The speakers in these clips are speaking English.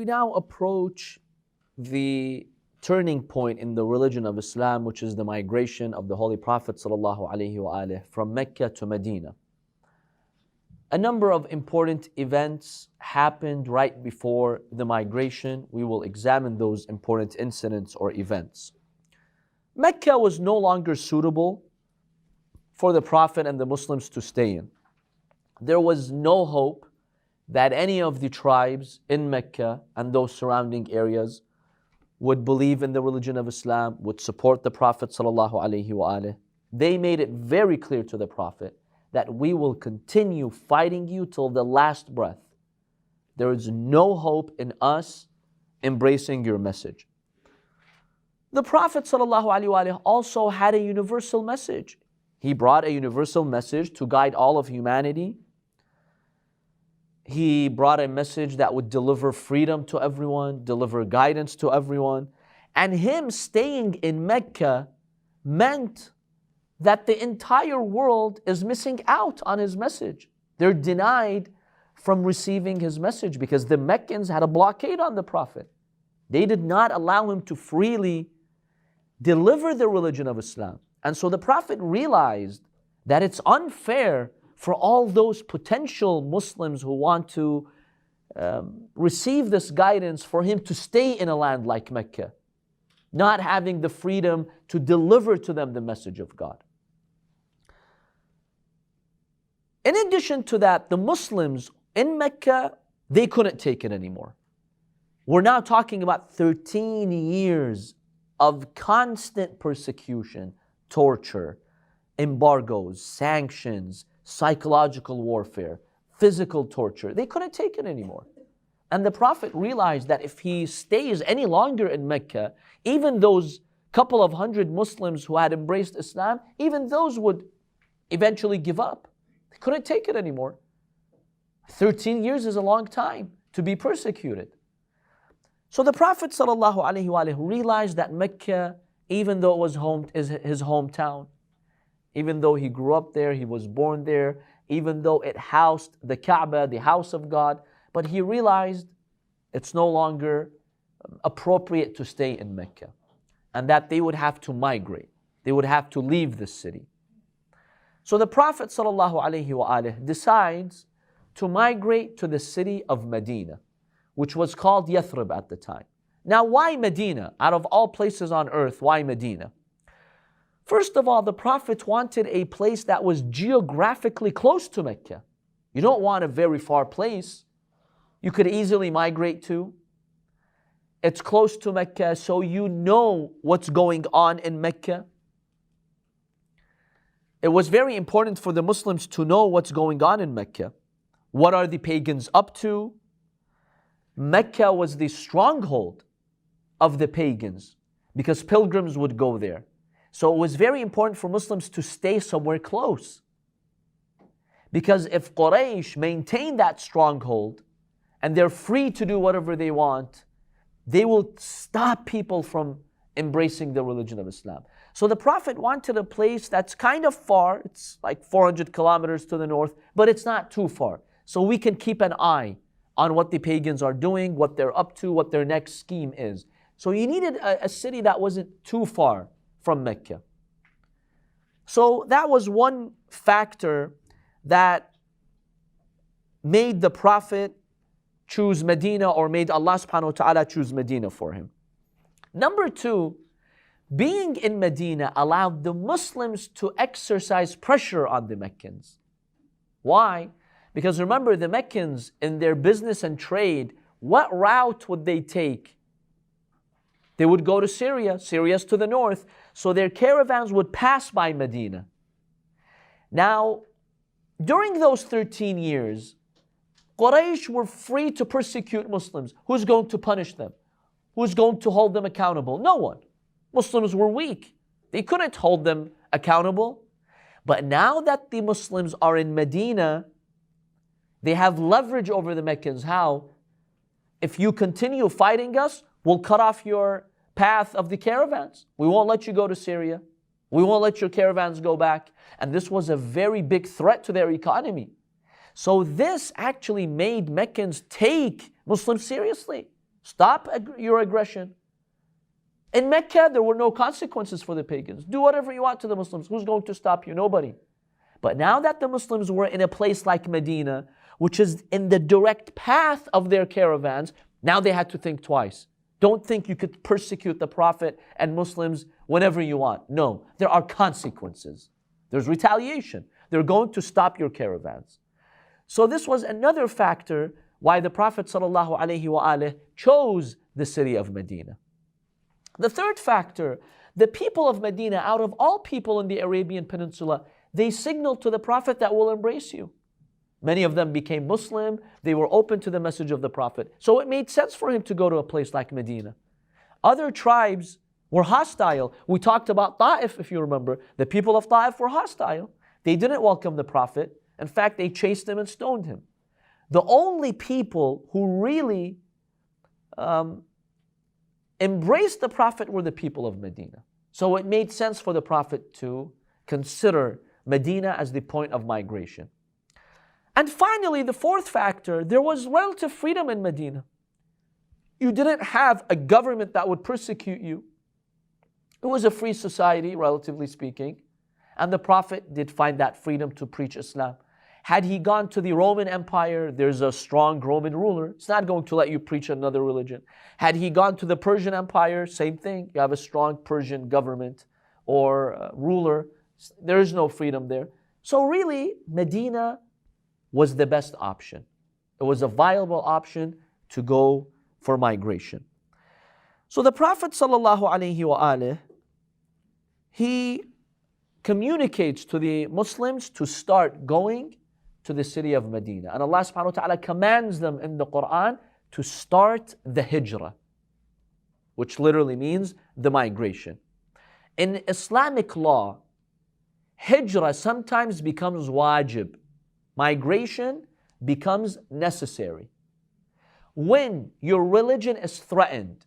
we now approach the turning point in the religion of Islam, which is the migration of the Holy Prophet ﷺ from Mecca to Medina. A number of important events happened right before the migration. We will examine those important incidents or events. Mecca was no longer suitable for the Prophet and the Muslims to stay in. There was no hope that any of the tribes in Mecca and those surrounding areas would believe in the religion of Islam, would support the Prophet ﷺ. They made it very clear to the Prophet that we will continue fighting you till the last breath. There is no hope in us embracing your message. The Prophet ﷺ also had a universal message. He brought a universal message to guide all of humanity. He brought a message that would deliver freedom to everyone, deliver guidance to everyone. And him staying in Mecca meant that the entire world is missing out on his message. They're denied from receiving his message because the Meccans had a blockade on the Prophet. They did not allow him to freely deliver the religion of Islam. And so the Prophet realized that it's unfair for all those potential Muslims who want to receive this guidance for him to stay in a land like Mecca, not having the freedom to deliver to them the message of God. In addition to that, the Muslims in Mecca, they couldn't take it anymore. We're now talking about 13 years of constant persecution, torture, embargoes, sanctions, psychological warfare, physical torture. They couldn't take it anymore. And the Prophet realized that if he stays any longer in Mecca, even those couple of hundred Muslims who had embraced Islam, even those would eventually give up. They couldn't take it anymore. 13 years is a long time to be persecuted. So the Prophet ﷺ realized that Mecca, even though it was his hometown, even though he grew up there, he was born there, even though it housed the Kaaba, the house of God, but he realized it's no longer appropriate to stay in Mecca and that they would have to migrate. They would have to leave the city. So the Prophet ﷺ decides to migrate to the city of Medina, which was called Yathrib at the time. Now, why Medina? Out of all places on earth, why Medina? First of all, the Prophet wanted a place that was geographically close to Mecca. You don't want a very far place you could easily migrate to. It's close to Mecca, so you know what's going on in Mecca. It was very important for the Muslims to know what's going on in Mecca. What are the pagans up to? Mecca was the stronghold of the pagans because pilgrims would go there. So it was very important for Muslims to stay somewhere close. Because if Quraysh maintain that stronghold and they're free to do whatever they want, they will stop people from embracing the religion of Islam. So the Prophet wanted a place that's kind of far. It's like 400 kilometers to the north, but it's not too far. So we can keep an eye on what the pagans are doing, what they're up to, what their next scheme is. So you needed a city that wasn't too far from Mecca. So that was one factor that made the Prophet choose Medina, or made Allah subhanahu wa ta'ala choose Medina for him. Number two, being in Medina allowed the Muslims to exercise pressure on the Meccans. Why? Because remember, the Meccans in their business and trade, what route would they take? They would go to Syria. Syria's to the north. So their caravans would pass by Medina. Now, during those 13 years, Quraysh were free to persecute Muslims. Who's going to punish them? Who's going to hold them accountable? No one. Muslims were weak. They couldn't hold them accountable. But now that the Muslims are in Medina, they have leverage over the Meccans. How? If you continue fighting us, we'll cut off your path of the caravans. We won't let you go to Syria. We won't let your caravans go back. And this was a very big threat to their economy. So this actually made Meccans take Muslims seriously. Stop your aggression. In Mecca, there were no consequences for the pagans. Do whatever you want to the Muslims. Who's going to stop you? Nobody. But now that the Muslims were in a place like Medina, which is in the direct path of their caravans, now they had to think twice. Don't think you could persecute the Prophet and Muslims whenever you want. No, there are consequences. There's retaliation. They're going to stop your caravans. So this was another factor why the Prophet ﷺ chose the city of Medina. The third factor, the people of Medina, out of all people in the Arabian Peninsula, they signaled to the Prophet that we'll embrace you. Many of them became Muslim. They were open to the message of the Prophet. So it made sense for him to go to a place like Medina. Other tribes were hostile. We talked about Ta'if, if you remember. The people of Ta'if were hostile. They didn't welcome the Prophet. In fact, they chased him and stoned him. The only people who really embraced the Prophet were the people of Medina. So it made sense for the Prophet to consider Medina as the point of migration. And finally, the fourth factor, there was relative freedom in Medina. You didn't have a government that would persecute you. It was a free society, relatively speaking. And the Prophet did find that freedom to preach Islam. Had he gone to the Roman Empire, there's a strong Roman ruler. It's not going to let you preach another religion. Had he gone to the Persian Empire, same thing. You have a strong Persian government or ruler. There is no freedom there. So really, Medina was the best option. It was a viable option to go for migration. So the Prophet ﷺ, he communicates to the Muslims to start going to the city of Medina. And Allah subhanahu wa ta'ala commands them in the Quran to start the hijrah, which literally means the migration. In Islamic law, hijrah sometimes becomes wajib. Migration becomes necessary. When your religion is threatened,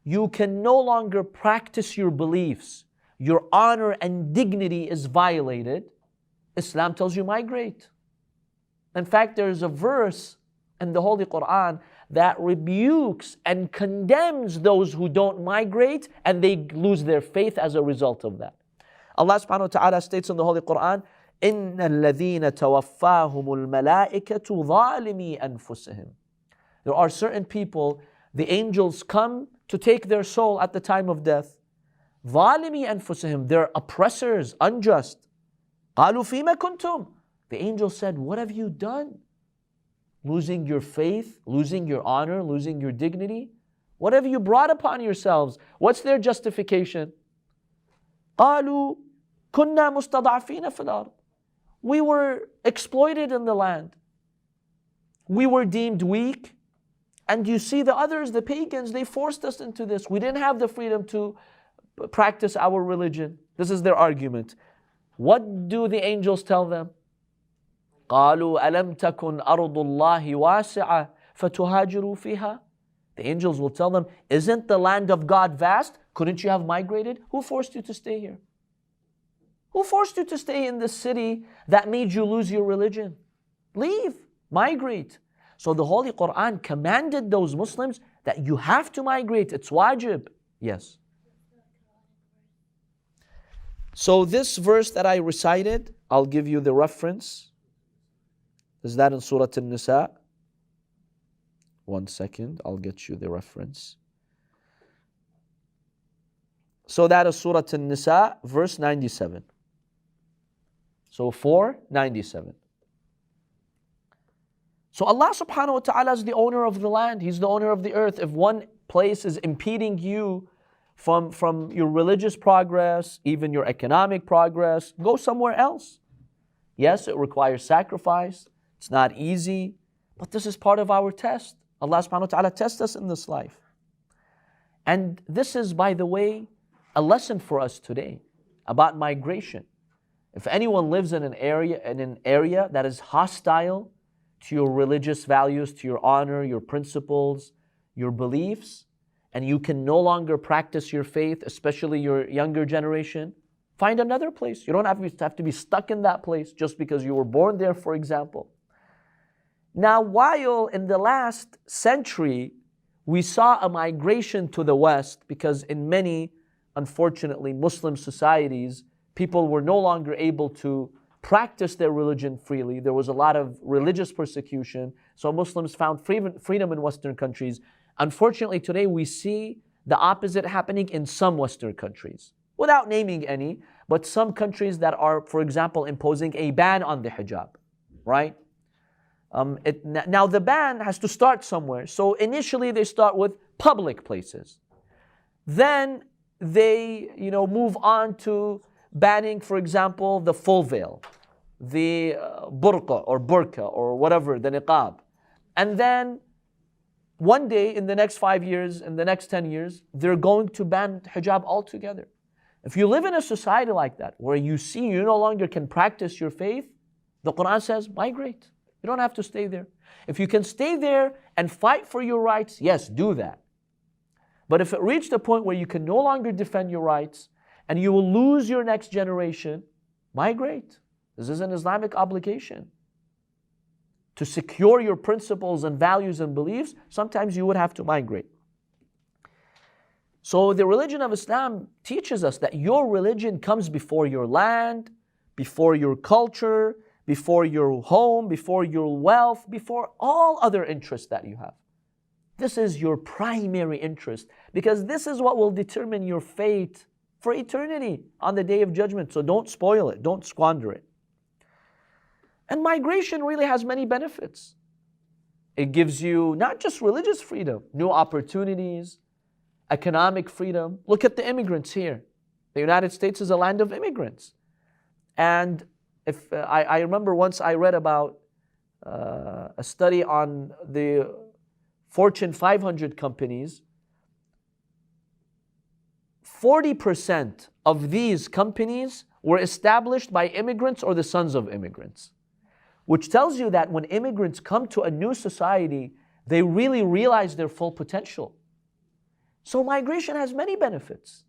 you can no longer practice your beliefs, your honor and dignity is violated, Islam tells you migrate. In fact, there's a verse in the Holy Quran that rebukes and condemns those who don't migrate and they lose their faith as a result of that. Allah subhanahu wa ta'ala states in the Holy Quran, إِنَّ الَّذِينَ تَوَفَّاهُمُ الْمَلَائِكَةُ ظَالِمِي أَنفُسِهِمْ. There are certain people, the angels come to take their soul at the time of death. ظَالِمِي أَنفُسِهِمْ. They're oppressors, unjust. قَالُوا فِيمَ كُنْتُمْ. The angel said, what have you done? Losing your faith, losing your honor, losing your dignity? What have you brought upon yourselves? What's their justification? قَالُوا كُنَّا مُسْتَضْعَفِينَ فِي الْأَرْضِ. We were exploited in the land. We were deemed weak. And you see the others, the pagans, they forced us into this. We didn't have the freedom to practice our religion. This is their argument. What do the angels tell them? قالوا ألم تكن أرض الله واسعة فتهاجروا فيها. The angels will tell them, isn't the land of God vast? Couldn't you have migrated? Who forced you to stay here? Who forced you to stay in this city that made you lose your religion? Leave, migrate. So the Holy Quran commanded those Muslims that you have to migrate. It's wajib. Yes. So this verse that I recited, I'll give you the reference. Is that in Surah An-Nisa? One second, I'll get you the reference. So that is Surah An-Nisa, verse 97. So 497. So Allah subhanahu wa ta'ala is the owner of the land. He's the owner of the earth. If one place is impeding you from your religious progress, even your economic progress, go somewhere else. Yes, it requires sacrifice. It's not easy, but this is part of our test. Allah subhanahu wa ta'ala tests us in this life. And this is, by the way, a lesson for us today about migration. If anyone lives in an area that is hostile to your religious values, to your honor, your principles, your beliefs, and you can no longer practice your faith, especially your younger generation, find another place. You don't have to be stuck in that place just because you were born there, for example. Now, while in the last century, we saw a migration to the West because in many, unfortunately, Muslim societies, people were no longer able to practice their religion freely. There was a lot of religious persecution. So Muslims found freedom in Western countries. Unfortunately, today we see the opposite happening in some Western countries, without naming any, but some countries that are, for example, imposing a ban on the hijab, right? Now the ban has to start somewhere. So initially they start with public places. Then they, move on to banning, for example, the full veil, the burqa or whatever, the niqab. And then one day in the next 5 years, in the next 10 years, they're going to ban hijab altogether. If you live in a society like that, where you see you no longer can practice your faith, the Quran says, migrate. You don't have to stay there. If you can stay there and fight for your rights, yes, do that. But if it reached a point where you can no longer defend your rights and you will lose your next generation, migrate. This is an Islamic obligation. To secure your principles and values and beliefs, sometimes you would have to migrate. So the religion of Islam teaches us that your religion comes before your land, before your culture, before your home, before your wealth, before all other interests that you have. This is your primary interest because this is what will determine your fate for eternity on the Day of Judgment. So don't spoil it, don't squander it. And migration really has many benefits. It gives you not just religious freedom, new opportunities, economic freedom. Look at the immigrants here. The United States is a land of immigrants. And if I remember once I read about a study on the Fortune 500 companies, 40% of these companies were established by immigrants or the sons of immigrants, which tells you that when immigrants come to a new society, they really realize their full potential. So migration has many benefits.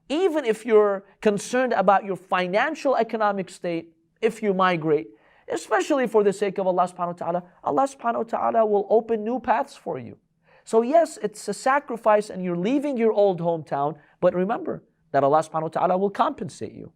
Even if you're concerned about your financial economic state, if you migrate, especially for the sake of Allah subhanahu wa ta'ala, Allah subhanahu wa ta'ala will open new paths for you. So yes, it's a sacrifice and you're leaving your old hometown, but remember that Allah subhanahu wa ta'ala will compensate you.